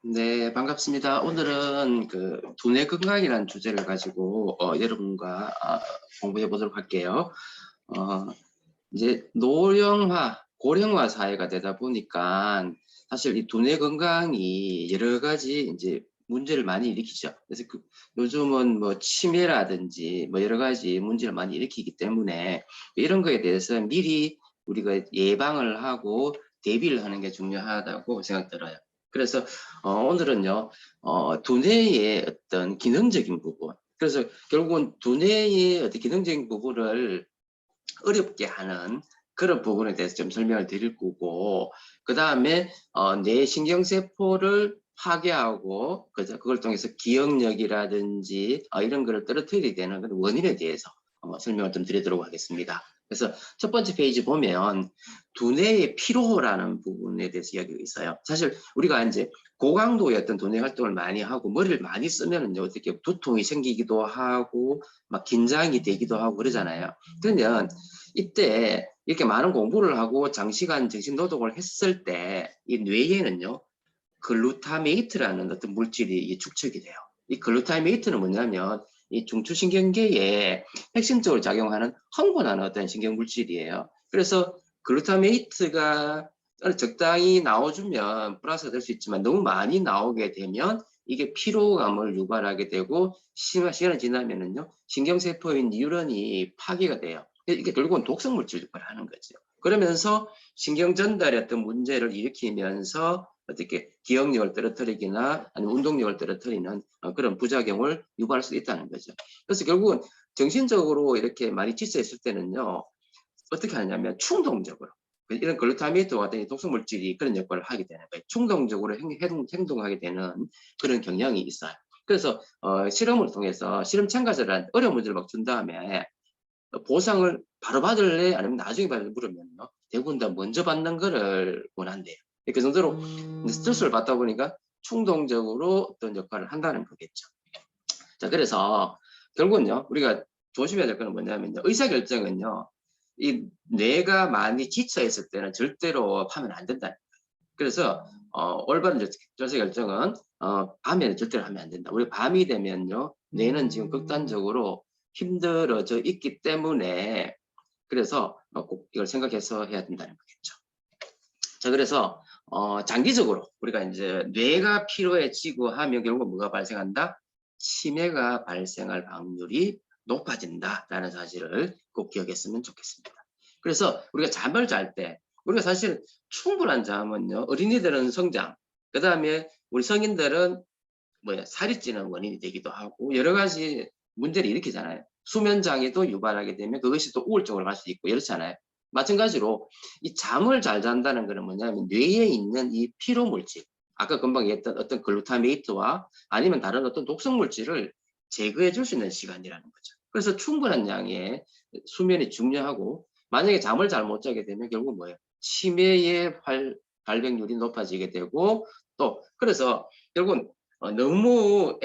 네, 반갑습니다. 오늘은 그 두뇌 건강이라는 주제를 가지고 여러분과 공부해 보도록 할게요. 어, 이제 노령화, 고령화 사회가 되다 보니까 사실 이 두뇌 건강이 여러 가지 이제 문제를 많이 일으키죠. 그래서 요즘은 뭐 치매라든지 뭐 여러 가지 문제를 많이 일으키기 때문에 이런 거에 대해서 미리 우리가 예방을 하고 대비를 하는 게 중요하다고 생각들어요. 그래서 오늘은요, 두뇌의 어떤 기능적인 부분, 그래서 결국은 두뇌의 어떤 기능적인 부분을 어렵게 하는 그런 부분에 대해서 좀 설명을 드릴 거고, 그 다음에 뇌 신경세포를 파괴하고 그걸 통해서 기억력이라든지 이런 거를 떨어뜨리게 되는 그런 원인에 대해서 설명을 좀 드리도록 하겠습니다. 그래서 첫 번째 페이지 보면 두뇌의 피로라는 부분에 대해서 이야기가 있어요. 사실 우리가 이제 고강도의 어떤 두뇌 활동을 많이 하고 머리를 많이 쓰면 어떻게 두통이 생기기도 하고 막 긴장이 되기도 하고 그러잖아요. 그러면 이때 이렇게 많은 공부를 하고 장시간 정신 노동을 했을 때 이 뇌에는요, 글루타메이트라는 어떤 물질이 축적이 돼요. 이 글루타메이트는 뭐냐면 이 중추신경계에 핵심적으로 작용하는 흥분하는 어떤 신경 물질이에요. 그래서 글루타메이트가 적당히 나와주면 플러스가 될 수 있지만 너무 많이 나오게 되면 이게 피로감을 유발하게 되고 시간이 지나면은요 신경세포인 뉴런이 파괴가 돼요. 이게 결국은 독성 물질 역할을 하는 거죠. 그러면서 신경 전달의 어떤 문제를 일으키면서 어떻게 기억력을 떨어뜨리거나 아니면 운동력을 떨어뜨리는 그런 부작용을 유발할 수 있다는 거죠. 그래서 결국은 정신적으로 이렇게 많이 지쳐 있을 때는요, 어떻게 하냐면 충동적으로 이런 글루타미인과 같은 독성 물질이 그런 역할을 하게 되는 거예요. 충동적으로 행동하게 되는 그런 경향이 있어요. 그래서 실험을 통해서 실험 참가자들한테 어려운 문제를 막 준 다음에 보상을 바로 받을래 아니면 나중에 받을래 물으면요 대부분 다 먼저 받는 거를 원한대요. 그 정도로 스트레스를 받다 보니까 충동적으로 어떤 역할을 한다는 거겠죠. 자, 그래서 결국은요 우리가 조심해야 될 거는 뭐냐면요, 의사결정은요 이 뇌가 많이 지쳐 있을 때는 절대로 하면 안 된다. 그래서 올바른 의사결정은 밤에는 절대로 하면 안 된다. 우리 밤이 되면요 뇌는 지금 극단적으로 힘들어져 있기 때문에 그래서 꼭 이걸 생각해서 해야 된다는 거겠죠. 자, 그래서 장기적으로 우리가 이제 뇌가 피로해지고 하면 결국 뭐가 발생한다? 치매가 발생할 확률이 높아진다라는 사실을 꼭 기억했으면 좋겠습니다. 그래서 우리가 잠을 잘 때 우리가 사실 충분한 잠은요 어린이들은 성장, 그 다음에 우리 성인들은 살이 찌는 원인이 되기도 하고 여러 가지 문제를 일으키잖아요. 수면 장애도 유발하게 되면 그것이 또 우울증으로 갈 수도 있고 이렇잖아요. 마찬가지로 이 잠을 잘 잔다는 것은 뭐냐면 뇌에 있는 이 피로 물질, 아까 금방 얘기했던 어떤 글루타메이트와 아니면 다른 어떤 독성 물질을 제거해 줄 수 있는 시간이라는 거죠. 그래서 충분한 양의 수면이 중요하고, 만약에 잠을 잘 못 자게 되면 결국 뭐예요? 치매의 발병률이 높아지게 되고, 또 그래서 결국은 너무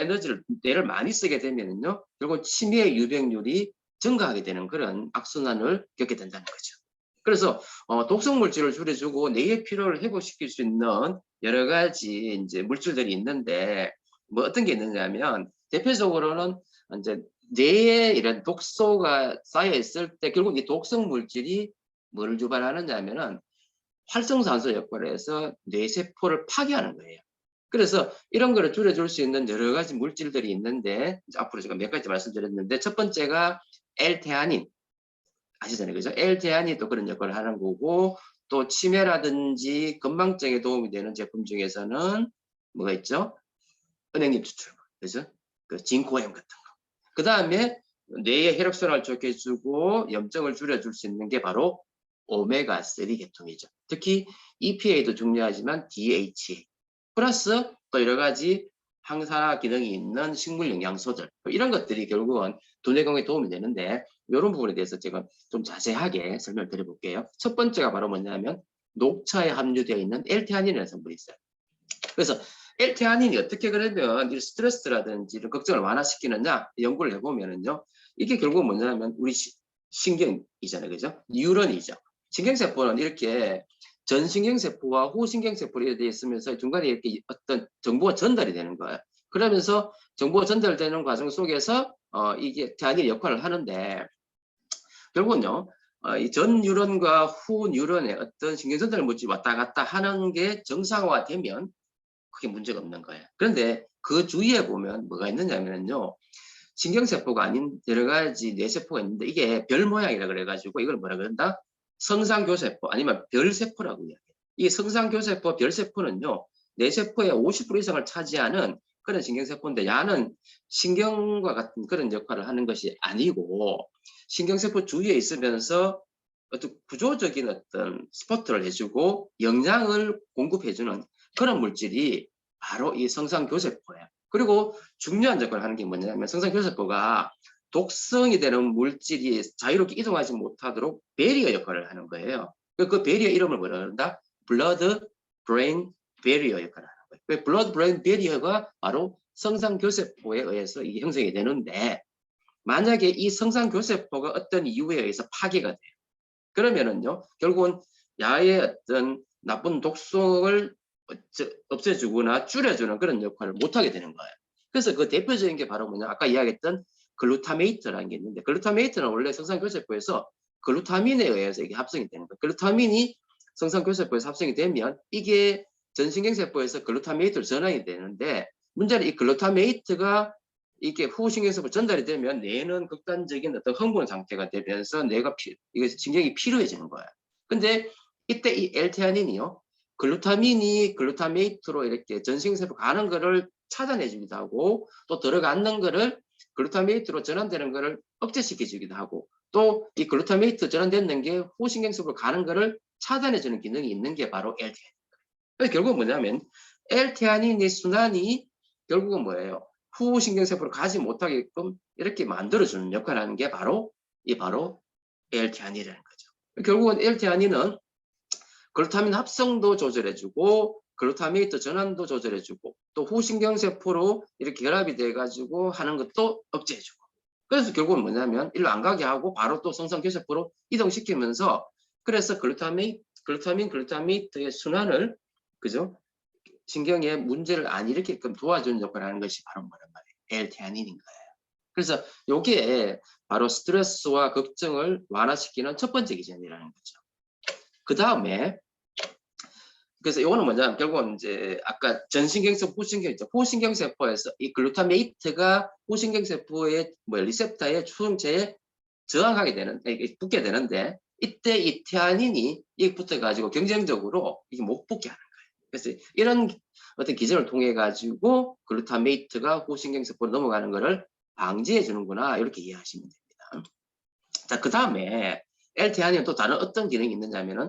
뇌를 많이 쓰게 되면요 결국 치매 유병률이 증가하게 되는 그런 악순환을 겪게 된다는 거죠. 그래서 독성 물질을 줄여주고 뇌의 피로를 회복시킬 수 있는 여러 가지 이제 물질들이 있는데, 뭐 어떤 게 있느냐면 대표적으로는 이제 뇌에 이런 독소가 쌓여 있을 때 결국 이 독성 물질이 뭐를 유발하느냐면은 활성산소 역할을 해서 뇌세포를 파괴하는 거예요. 그래서 이런 거를 줄여줄 수 있는 여러 가지 물질들이 있는데, 앞으로 제가 몇 가지 말씀드렸는데, 첫 번째가 L테아닌 아시잖아요, 그죠? L테아닌도 그런 역할을 하는 거고, 또 치매라든지 건망증에 도움이 되는 제품 중에서는 뭐가 있죠? 은행잎 추출물, 그죠? 그 진코엠 같은 거. 그 다음에 뇌의 혈액순환을 좋게 해주고 염증을 줄여줄 수 있는 게 바로 오메가3 계통이죠. 특히 EPA도 중요하지만 DHA 플러스 또 여러 가지 항산화 기능이 있는 식물 영양소들, 이런 것들이 결국은 두뇌 건강에 도움이 되는데, 이런 부분에 대해서 제가 좀 자세하게 설명을 드려볼게요. 첫 번째가 바로 뭐냐면 녹차에 함유되어 있는 L테아닌이라는 성분이 있어요. 그래서 L테아닌이 어떻게 그러면 이 스트레스라든지 이런 걱정을 완화시키느냐 연구를 해보면은요, 이게 결국 뭐냐면 우리 신경이잖아요, 그죠? 뉴런이죠. 신경세포는 이렇게 전신경세포와 후신경세포에 대해 있으면서 중간에 이렇게 어떤 정보가 전달이 되는 거예요. 그러면서 정보가 전달되는 과정 속에서 이게 태아닌이 역할을 하는데 결국은요. 이 전 뉴런과 후 뉴런의 어떤 신경전달 물질이 왔다 갔다 하는 게 정상화되면 크게 문제가 없는 거예요. 그런데 그 주위에 보면 뭐가 있느냐면요. 신경세포가 아닌 여러 가지 뇌세포가 있는데 이게 별 모양이라 그래가지고 이걸 뭐라 그런다? 성상교세포 아니면 별세포라고 이야기해요. 이 성상교세포, 별세포는요. 뇌세포의 50% 이상을 차지하는 그런 신경세포인데 야는 신경과 같은 그런 역할을 하는 것이 아니고 신경세포 주위에 있으면서 어떤 구조적인 어떤 스포트를 해주고 영양을 공급해주는 그런 물질이 바로 이 성상교세포예요. 그리고 중요한 역할을 하는 게 뭐냐면 성상교세포가 독성이 되는 물질이 자유롭게 이동하지 못하도록 베리어 역할을 하는 거예요. 그 베리어 이름을 뭐라 그런다? 블러드 브레인 베리어 역할을 하는 거예요. 블러드 브레인 베리어가 바로 성상교세포에 의해서 이게 형성이 되는데 만약에 이 성상교세포가 어떤 이유에 의해서 파괴가 돼요. 그러면은요, 결국은 야의 어떤 나쁜 독성을 없애주거나 줄여주는 그런 역할을 못하게 되는 거예요. 그래서 그 대표적인 게 바로 뭐냐, 아까 이야기했던 글루타메이트라는 게 있는데, 글루타메이트는 원래 성상교세포에서 글루타민에 의해서 이게 합성이 되는 거예요. 글루타민이 성상교세포에서 합성이 되면 이게 전신경세포에서 글루타메이트로 전환이 되는데, 문제는 이 글루타메이트가 이게 후신경세포 전달이 되면 뇌는 극단적인 어떤 흥분 상태가 되면서 뇌가 이게 신경이 피로해지는 거예요. 근데 이때 이 L테아닌이요. 글루타민이 글루타메이트로 이렇게 전신경세포 가는 거를 차단해주기도 하고 또 들어가는 거를 글루타메이트로 전환되는 거를 억제시켜주기도 하고 또 이 글루타메이트 전환되는 게 후신경세포로 가는 거를 차단해주는 기능이 있는 게 바로 L테아닌. 그래서 결국은 뭐냐면 L테아닌의 순환이 결국은 뭐예요? 후신경세포로 가지 못하게끔 이렇게 만들어주는 역할을 하는 게 바로 L테아닌이라는 거죠. 결국은 L테아닌은 글루타민 합성도 조절해주고 글루타메이트 전환도 조절해주고 또 후신경세포로 이렇게 결합이 돼가지고 하는 것도 억제해주고 그래서 결국은 뭐냐면 일로 안 가게 하고 바로 또 성상교세포로 이동시키면서 그래서 글루타메이트의 순환을 그죠? 신경에 문제를 안 일으키게끔 도와주는 역할을 하는 것이 바로 뭐란 말이에요? L테아닌인 거예요. 그래서 이게 바로 스트레스와 걱정을 완화시키는 첫 번째 기전이라는 거죠. 그 다음에 그래서 이거는 뭐냐면 결국은 이제 아까 전신경세포, 후신경세포에서 이 글루타메이트가 후신경세포의 리셉터의 추동체에 저항하게 되는, 붙게 되는데 이때 이 테아닌이 이 붙어가지고 경쟁적으로 이게 못 붙게 하는 거예요. 그래서 이런 어떤 기전을 통해 가지고 글루타메이트가 후신경세포로 넘어가는 것을 방지해 주는구나 이렇게 이해하시면 됩니다. 자, 그 다음에 L테아닌은 또 다른 어떤 기능이 있느냐면은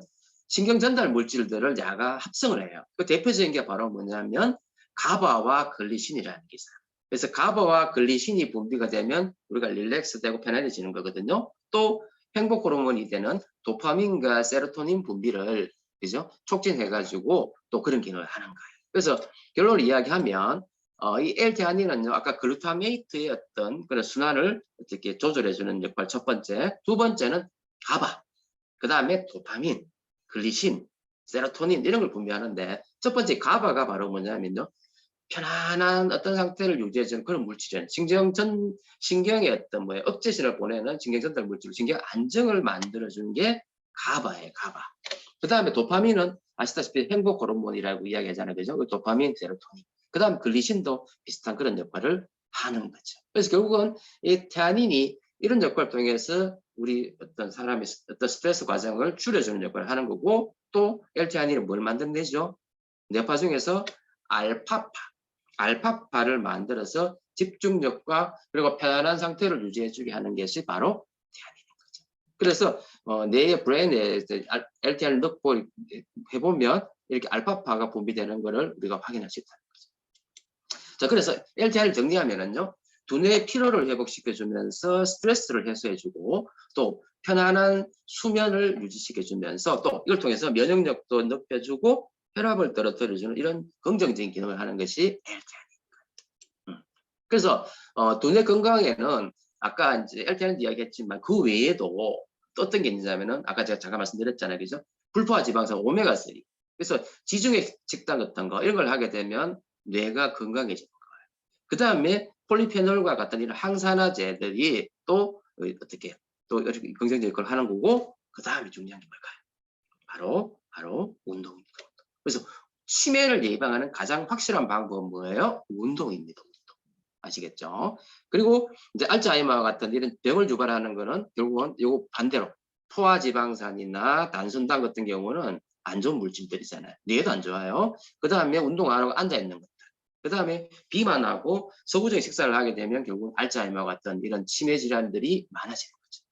신경 전달 물질들을 야가 합성을 해요. 그 대표적인 게 바로 뭐냐면 가바와 글리신이라는 게 있어요. 그래서 가바와 글리신이 분비가 되면 우리가 릴렉스되고 편안해지는 거거든요. 또 행복 호르몬이 되는 도파민과 세로토닌 분비를 그죠? 촉진해가지고 또 그런 기능을 하는 거예요. 그래서 결론을 이야기하면 이 L테아닌은요, 아까 글루타메이트의 어떤 그런 순환을 어떻게 조절해주는 역할 첫 번째, 두 번째는 가바, 그 다음에 도파민, 글리신, 세로토닌 이런 걸 분비하는데 첫 번째 가바가 바로 뭐냐면요, 편안한 어떤 상태를 유지해주는 그런 물질이에요. 신경의 어떤 억제신을 보내는 신경전달 물질, 신경 안정을 만들어주는 게 가바예요, 가바. 그 다음에 도파민은 아시다시피 행복 호르몬이라고 이야기하잖아요, 그죠? 도파민, 세로토닌. 그 다음 글리신도 비슷한 그런 역할을 하는 거죠. 그래서 결국은 이 테아닌이 이런 역할을 통해서 우리 어떤 사람의 어떤 스트레스 과정을 줄여주는 역할을 하는 거고 또 L테아닌은 뭘 만들어내죠? 뇌파 중에서 알파파를 만들어서 집중력과 그리고 편안한 상태를 유지해주게 하는 것이 바로 테아닌인 거죠. 그래서 뇌의 브레인에 L테아닌을 넣고 해보면 이렇게 알파파가 분비되는 것을 우리가 확인할 수 있다는 거죠. 자, 그래서 L테아닌을 정리하면은요, 두뇌의 피로를 회복시켜주면서 스트레스를 해소해주고 또 편안한 수면을 유지시켜주면서 또 이걸 통해서 면역력도 높여주고 혈압을 떨어뜨려주는 이런 긍정적인 기능을 하는 것이 L테아닌. 그래서 두뇌 건강에는 아까 이제 L테아닌 이야기했지만 그 외에도 또 어떤 게 있냐면은 아까 제가 잠깐 말씀드렸잖아요. 그죠? 불포화 지방산 오메가3. 그래서 지중해 식단 같은 거 이런 걸 하게 되면 뇌가 건강해지는 거예요. 그 다음에 폴리페놀과 같은 이런 항산화제들이 또 어떻게 또 이렇게 긍정적인 걸 하는 거고, 그 다음에 중요한 게 뭘까요? 바로 운동입니다. 그래서 치매를 예방하는 가장 확실한 방법은 뭐예요? 운동입니다. 운동. 아시겠죠? 그리고 이제 알츠하이머와 같은 이런 병을 유발하는 거는 결국은 요거 반대로 포화지방산이나 단순당 같은 경우는 안 좋은 물질들이잖아요. 뇌도 안 좋아요. 그 다음에 운동 안 하고 앉아 있는 것들. 그 다음에 비만하고 서구적인 식사를 하게 되면 결국 알츠하이머 같은 이런 치매 질환들이 많아지는 거죠.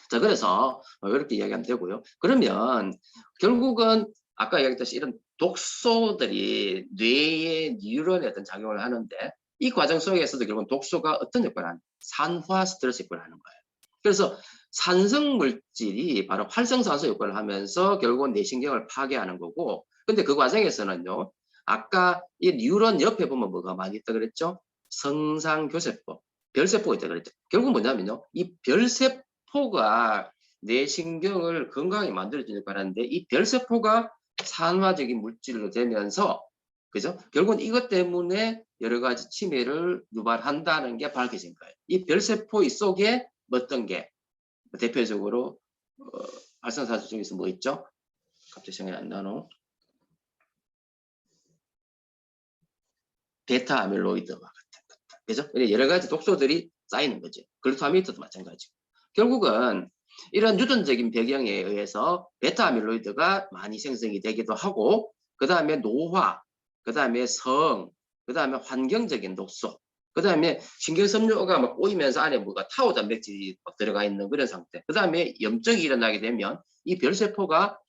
자, 그래서 이렇게 이야기하면 되고요. 그러면 결국은 아까 이야기했듯이 이런 독소들이 뇌의 뉴런에 어떤 작용을 하는데, 이 과정 속에서도 결국은 독소가 어떤 역할을 하는, 산화 스트레스 역할을 하는 거예요. 그래서 산성 물질이 바로 활성산소 역할을 하면서 결국은 뇌신경을 파괴하는 거고, 근데 그 과정에서는요, 아까 이 뉴런 옆에 보면 뭐가 많이 있다 그랬죠? 성상교세포, 별세포가 있다 그랬죠. 결국 뭐냐면요, 이 별세포가 뇌신경을 건강하게 만들어주는 역할을 하는데, 이 별세포가 산화적인 물질로 되면서, 그죠? 결국은 이것 때문에 여러 가지 치매를 유발한다는 게 밝혀진 거예요. 이 별세포 속에 어떤 게 대표적으로 활성산소 중에서 뭐 있죠? 갑자기 생각이 안 나노? 베타 아밀로이드와 같은 것들, 그죠? 여러 가지 독소들이 쌓이는 거죠. 글루타미트도 마찬가지고. 결국은 이런 유전적인 배경에 의해서 베타 아밀로이드가 많이 생성이 되기도 하고, 그 다음에 노화, 그 다음에 성, 그 다음에 환경적인 독소, 그 다음에 신경섬유가 막 꼬이면서 안에 뭐가 타오 단백질이 들어가 있는 그런 상태, 그 다음에 염증이 일어나게 되면 이 별세포가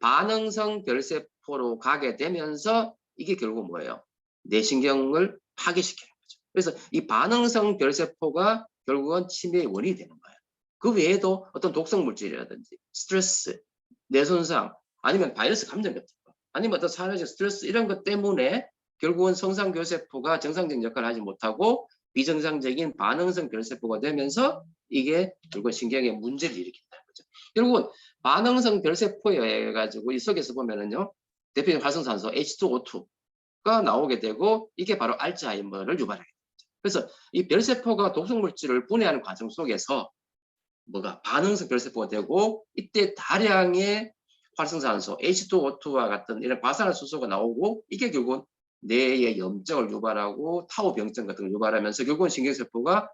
반응성 별세포로 가게 되면서 이게 결국 뭐예요? 뇌신경을 파괴시키는 거죠. 그래서 이 반응성 별세포가 결국은 치매의 원인이 되는 거예요. 그 외에도 어떤 독성 물질이라든지 스트레스, 뇌손상, 아니면 바이러스 감염 같은 거, 아니면 어떤 사회적 스트레스 이런 것 때문에 결국은 성상교세포가 정상적인 역할을 하지 못하고 비정상적인 반응성 별세포가 되면서 이게 결국 신경에 문제를 일으킨다는 거죠. 결국은 반응성 별세포에 의해 가지고 이 속에서 보면은요, 대표적인 활성산소 H2O2가 나오게 되고, 이게 바로 알츠하이머를 유발하게 됩니다. 그래서 이 별세포가 독성 물질을 분해하는 과정 속에서 뭐가 반응성 별세포가 되고, 이때 다량의 활성산소 H2O2와 같은 이런 과산화수소가 나오고, 이게 결국은 뇌의 염증을 유발하고 타우 병증 같은 걸 유발하면서 결국은 신경세포가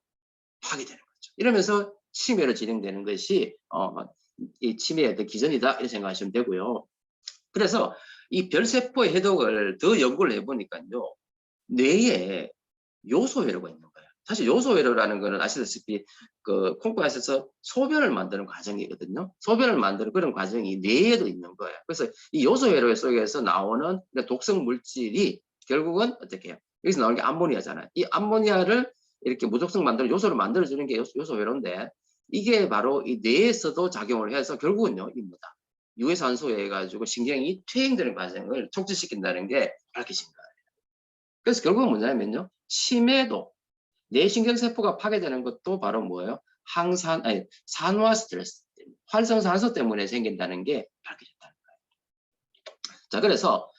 파괴되는 거죠. 이러면서 치매로 진행되는 것이 이 치매의 기전이다 이렇게 생각하시면 되고요. 그래서 이 별세포의 해독을 더 연구를 해보니까요, 뇌에 요소회로가 있는 거예요. 사실 요소회로라는 거는 아시다시피 그 콩쿠아에서 소변을 만드는 과정이거든요. 소변을 만드는 그런 과정이 뇌에도 있는 거예요. 그래서 이 요소회로 속에서 나오는 독성 물질이 결국은 어떻게 해요? 여기서 나오는 게 암모니아잖아요. 이 암모니아를 이렇게 무독성 만드는 요소를 만들어주는 게 요소회로인데, 이게 바로 이 뇌에서도 작용을 해서 결국은요, 이 뭐다? 유해산소에 해가지고 신경이 퇴행되는 과정을 촉진시킨다는 게 밝혀진 거예요. 그래서 결국은 뭐냐면요, 치매도 뇌신경세포가 파괴되는 것도 바로 뭐예요? 산화 스트레스, 활성산소 때문에 생긴다는 게 밝혀졌다는 거예요. 자, 그래서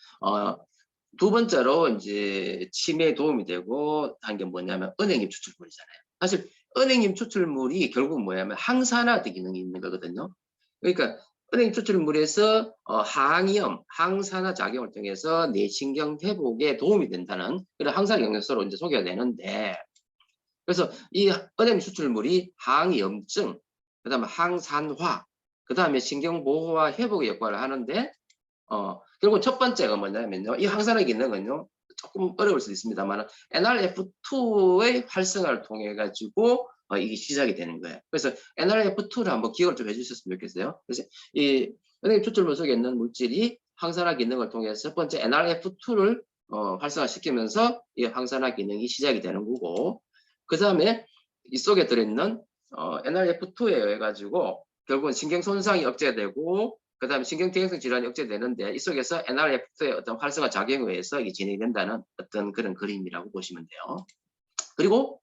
두 번째로 이제 치매에 도움이 되고 한 게 뭐냐면 은행잎 추출물이잖아요. 사실 은행잎 추출물이 결국 뭐냐면 항산화 기능이 있는 거거든요. 그러니까 은행잎 추출물에서 항이염, 항산화 작용을 통해서 뇌신경 회복에 도움이 된다는 그런 항산화 영양소로 이제 소개가 되는데, 그래서 이 은행잎 추출물이 항염증, 그다음에 항산화, 그다음에 신경보호와 회복의 역할을 하는데, 결국 첫 번째가 뭐냐면요, 이 항산화 기능은요, 조금 어려울 수도 있습니다만 NRF2의 활성화를 통해 가지고 이게 시작이 되는 거예요. 그래서 NRF2를 한번 기억을 좀 해주셨으면 좋겠어요. 그래서 이 은행잎 추출물 속에 있는 물질이 항산화 기능을 통해서 첫 번째 NRF2를 활성화시키면서 이 항산화 기능이 시작이 되는 거고, 그 다음에 이 속에 들어있는 NRF2에 의해 가지고 결국은 신경 손상이 억제되고, 그 다음에 신경퇴행성 질환이 억제되는데, 이 속에서 NRF2의 어떤 활성화 작용에 의해서 이게 진행된다는 어떤 그런 그림이라고 보시면 돼요. 그리고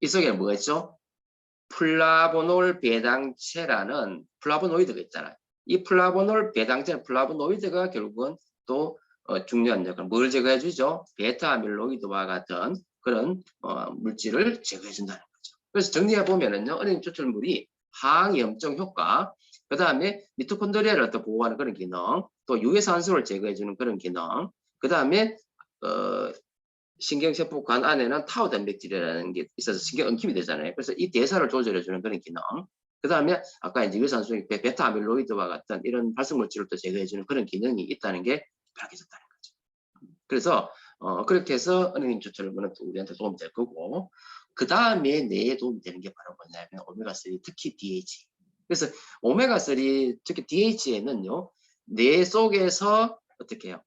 이 속에 뭐가 있죠? 플라보놀 배당체라는 플라보노이드가 있잖아요. 이 플라보놀 배당체, 플라보노이드가 결국은 또 중요한 역할, 뭘 제거해주죠? 베타 아밀로이드와 같은 그런 물질을 제거해준다는 거죠. 그래서 정리해보면은요, 어린 추출물이 항염증 효과, 그 다음에 미토콘드리아를 또 보호하는 그런 기능, 또 유해산소를 제거해주는 그런 기능, 그 다음에 신경세포관 안에는 타우 단백질이라는 게 있어서 신경 엉킴이 되잖아요. 그래서 이 대사를 조절해주는 그런 기능. 그 다음에 아까 이제 유산소 베타 아밀로이드와 같은 이런 발성 물질을 또 제거해주는 그런 기능이 있다는 게 밝혀졌다는 거죠. 그래서 그렇게 해서 어린이 추출물은 또 우리한테 도움이 될 거고, 그 다음에 뇌에 도움이 되는 게 바로 뭐냐면 오메가3, 특히 DHA. 그래서 오메가3, 특히 DHA는요, 뇌 속에서 어떻게 해요?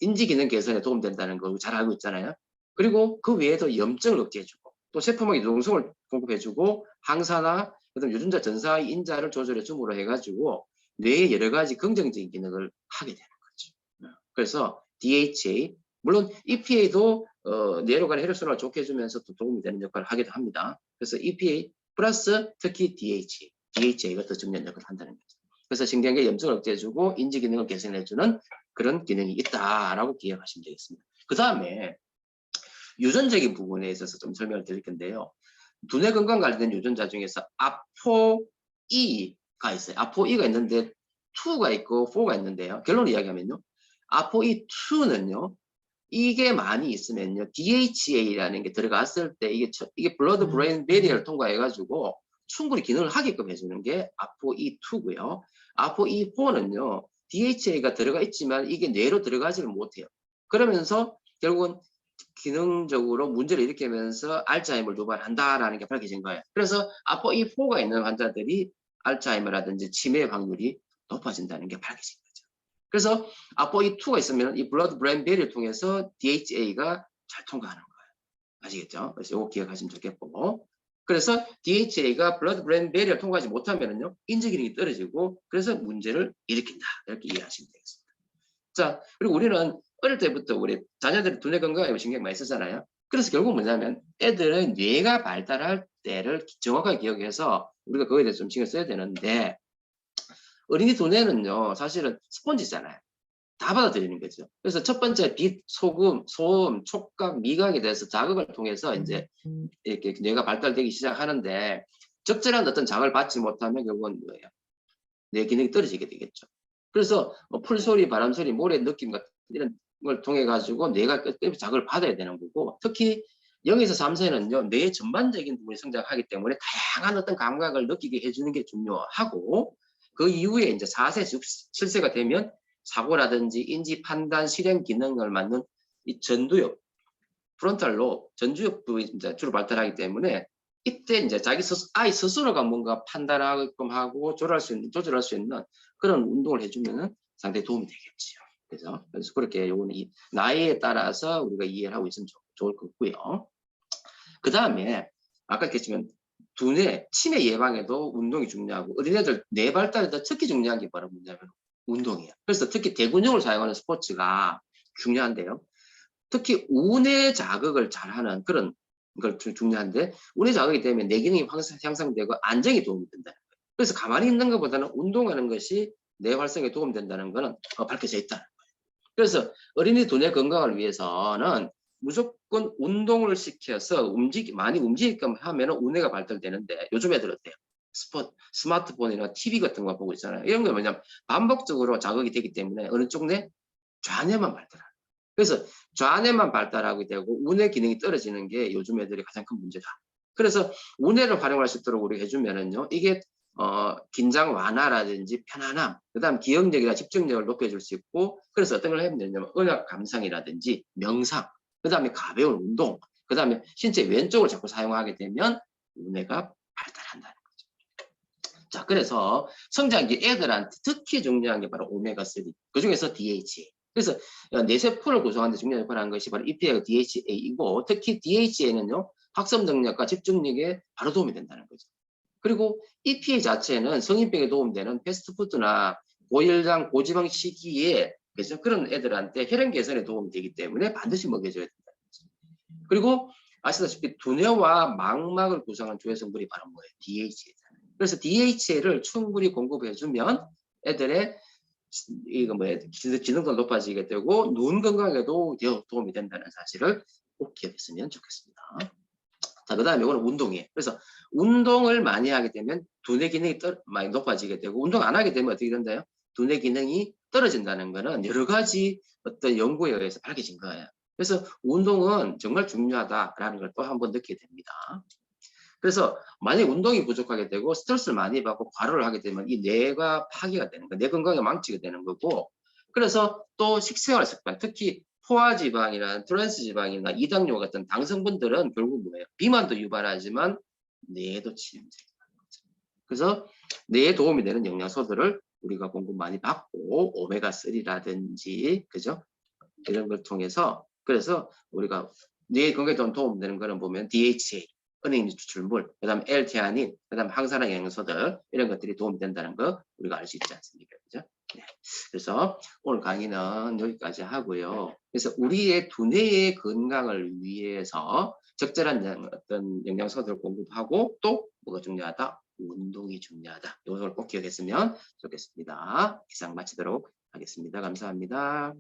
인지 기능 개선에 도움된다는 거 잘 알고 있잖아요. 그리고 그 외에도 염증을 억제해주고 또 세포막 유동성을 공급해주고 항산화, 그다음 유전자 전사 인자를 조절해줌으로 해가지고 뇌의 여러 가지 긍정적인 기능을 하게 되는 거죠. 그래서 DHA, 물론 EPA도 뇌로 가는 혈액순환을 좋게 해주면서 또 도움이 되는 역할을 하기도 합니다. 그래서 EPA 플러스 특히 DHA가 더 중요한 역할을 한다는 거죠. 그래서 신경계 염증을 억제해주고 인지 기능을 개선해주는 그런 기능이 있다라고 기억하시면 되겠습니다. 그 다음에 유전적인 부분에 있어서 좀 설명을 드릴 건데요. 두뇌 건강 관련된 유전자 중에서 ApoE가 있어요. ApoE가 있는데 2가 있고 4가 있는데요. 결론을 이야기하면요. ApoE2는요. 이게 많이 있으면요. DHA라는 게 들어갔을 때 이게 블러드 브레인 베리어를 통과해가지고 충분히 기능을 하게끔 해주는 게 ApoE2고요. ApoE4는요. DHA가 들어가 있지만 이게 뇌로 들어가지를 못해요. 그러면서 결국은 기능적으로 문제를 일으키면서 알츠하이머를 유발한다라는 게 밝혀진 거예요. 그래서 ApoE4가 있는 환자들이 알츠하이머라든지 치매 확률이 높아진다는 게 밝혀진 거죠. 그래서 ApoE2가 있으면 이 블러드 브레인 베리어를 통해서 DHA가 잘 통과하는 거예요. 아시겠죠? 그래서 이거 기억하시면 좋겠고. 그래서 DHA가 블러드 브레인 베리어를 통과하지 못하면은요, 인지 기능이 떨어지고 그래서 문제를 일으킨다. 이렇게 이해하시면 되겠습니다. 자, 그리고 우리는 어릴 때부터 우리 자녀들이 두뇌 건강에 신경 많이 쓰잖아요. 그래서 결국 뭐냐면 애들은 뇌가 발달할 때를 정확하게 기억해서 우리가 그거에 대해서 좀 신경 써야 되는데 어린이 두뇌는요, 사실은 스폰지잖아요. 다 받아들이는 거죠. 그래서 첫 번째 빛, 소금, 소음, 촉각, 미각에 대해서 자극을 통해서 이제 이렇게 뇌가 발달되기 시작하는데 적절한 어떤 자극을 받지 못하면 결국은 뭐예요? 뇌 기능이 떨어지게 되겠죠. 그래서 풀소리, 바람소리, 모래 느낌 같은 이런 걸 통해 가지고 뇌가 끝까지 자극을 받아야 되는 거고, 특히 0에서 3세는요 뇌의 전반적인 부분이 성장하기 때문에 다양한 어떤 감각을 느끼게 해주는 게 중요하고, 그 이후에 이제 4세, 7세가 되면 사고라든지 인지 판단, 실행 기능을 맡는 이 전두엽, 프론탈 로브, 전두엽 부분이 이제 주로 발달하기 때문에 이때 이제 아이 스스로가 뭔가 판단하게끔 하고 조절할 수 있는 그런 운동을 해주면은 상당히 도움이 되겠지요. 그래서 그렇게 요거는 나이에 따라서 우리가 이해를 하고 있으면 좋을 것 같고요. 그 다음에 아까 얘기했지만 두뇌 치매 예방에도 운동이 중요하고 어린애들 뇌 발달에도 특히 중요한 게 바로 뭐냐면 운동이에요. 그래서 특히 대근육을 사용하는 스포츠가 중요한데요. 특히 우뇌 자극을 잘하는 그런 걸 중요한데, 우뇌 자극이 되면 뇌 기능이 향상되고 안정에 도움이 된다는 거예요. 그래서 가만히 있는 것보다는 운동하는 것이 뇌 활성에 도움이 된다는 것은 밝혀져 있다는 거예요. 그래서 어린이 두뇌 건강을 위해서는 무조건 운동을 시켜서 많이 움직이게끔 하면 우뇌가 발달되는데, 요즘 애들 어때요? 스마트폰이나 TV 같은 거 보고 있잖아요. 이런 거 뭐냐면 반복적으로 자극이 되기 때문에 어느 쪽 뇌? 좌뇌만 발달하는. 그래서 좌뇌만 발달하게 되고 우뇌 기능이 떨어지는 게 요즘 애들이 가장 큰 문제다. 그래서 우뇌를 활용할 수 있도록 우리 해주면은요, 이게 긴장 완화라든지 편안함, 그다음 기억력이나 집중력을 높여줄 수 있고, 그래서 어떤 걸 하면 되냐면 음악 감상이라든지 명상, 그다음에 가벼운 운동, 그다음에 신체 왼쪽을 자꾸 사용하게 되면 우뇌가 발달한다는 거죠. 자, 그래서 성장기 애들한테 특히 중요한 게 바로 오메가3, 그 중에서 DHA. 그래서 뇌세포를 구성하는 데 중요한 역할을 하는 것이 바로 EPA와 DHA이고, 특히 DHA는요 학습 능력과 집중력에 바로 도움이 된다는 거죠. 그리고 EPA 자체는 성인병에 도움되는 패스트푸드나 고혈당, 고지방 시기에 그래서 그런 애들한테 혈행 개선에 도움이 되기 때문에 반드시 먹여줘야 된다는 거죠. 그리고 아시다시피 두뇌와 망막을 구성한 주요 성분이 바로 뭐예요? DHA잖아요. 그래서 DHA를 충분히 공급해주면 애들의 이거 뭐야 지능도 높아지게 되고 눈 건강에도 도움이 된다는 사실을 꼭 기억했으면 좋겠습니다. 자, 그 다음에 이거는 운동이에요. 그래서 운동을 많이 하게 되면 두뇌 기능이 많이 높아지게 되고, 운동 안 하게 되면 어떻게 된다요? 두뇌 기능이 떨어진다는 거는 여러 가지 어떤 연구에 의해서 밝혀진 거예요. 그래서 운동은 정말 중요하다라는 걸 또 한 번 느끼게 됩니다. 그래서 만약 운동이 부족하게 되고 스트레스를 많이 받고 과로를 하게 되면 이 뇌가 파괴가 되는 거예요. 뇌 건강에 망치게 되는 거고, 그래서 또 식생활 습관, 특히 포화지방이나 트랜스지방이나 이당류 같은 당성분들은 결국 뭐예요? 비만도 유발하지만 뇌도 침해입니다. 그래서 뇌에 도움이 되는 영양소들을 우리가 공급 많이 받고 오메가3라든지 그죠? 이런 걸 통해서 그래서 우리가 뇌 건강에 도움되는 거는 보면 DHA, 은행 추출물, 그다음 L테아닌, 그다음 항산화 영양소들 이런 것들이 도움이 된다는 거 우리가 알 수 있지 않습니까? 그죠? 네. 그래서 오늘 강의는 여기까지 하고요. 그래서 우리의 두뇌의 건강을 위해서 적절한 어떤 영양소들을 공급하고 또 뭐가 중요하다? 운동이 중요하다. 이걸 꼭 기억했으면 좋겠습니다. 기상 마치도록 하겠습니다. 감사합니다.